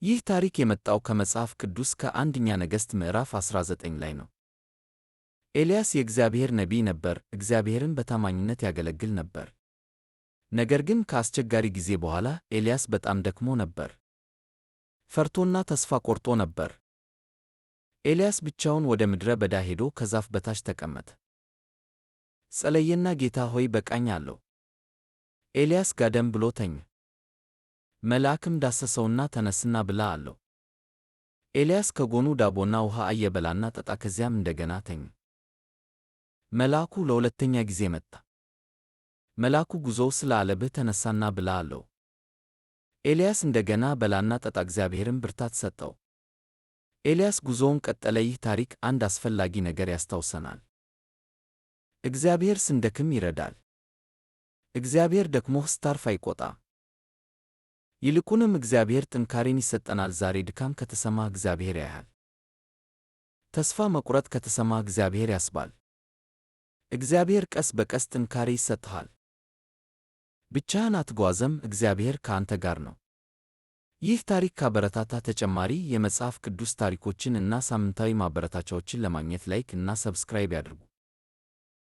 ይህ ታሪክ የመጣው ከመጽሐፍ ቅዱስ ከአንደኛ ነገሥት ምዕራፍ 19 ላይ ነው። ኤልያስ የእግዚአብሔር ነቢይ ነበር፣ እግዚአብሔርን በታማኝነት ያገለግል ነበር። ነገር ግን ከአስቸጋሪ ጊዜ በኋላ ኤልያስ በጣም ደክሞ ነበር። ፈርቶና ተስፋ ቆርጦ ነበር። ኤልያስ ብቻውን ወደ ምድረ በዳ ሄዶ ከዛፍ በታች ተቀመጠ። ጸለየና ጌታ ሆይ በቃኝ አለው። ኤልያስ ጋደም ብሎ ተኛ። መልአክም ዳሰሰውና ተነስና ብላ አለው። ኤልያስ ከጎኑ ዳቦና ውሃ እየበላና ጠጣ። ከዚያም እንደገና ተኛ። መልአኩ ለሁለተኛ ጊዜ መጣ። መልአኩ ጉዞው ስለ አለብህ ተነሳና ብላ አለው። ኤልያስ እንደገና በላና ጠጣ። እግዚአብሔርም ብርታት ሰጠው። ኤልያስ ጉዞውን ቀጠለ። ይህ ታሪክ አንድ አስፈላጊ ነገር ያስታውሰናል። እግዚአብሔር ስንደክም ይረዳል። እግዚአብሔር ደክሞህ ስታርፍ አይቆጣም። ይልቁንም እግዚአብሔር ጥንካሬን ይሰጠናል። ዛሬ ድካም ከተሰማህ እግዚአብሔር ያያል። ተስፋ መቁረጥ ከተሰማህ እግዚአብሔር ያስባል። እግዚአብሔር ቀስ በቀስ ጥንካሬ ይሰጥሃል። ብቻህን አትጓዘም፣ እግዚአብሔር ከአንተ ጋር ነው። ይህ ታሪክ ካበረታታ ተጨማሪ የመጽሐፍ ቅዱስ ታሪኮችን እና ሳምንታዊ ማበረታቻዎችን ለማግኘት ላይክ እና ሰብስክራይብ ያድርጉ።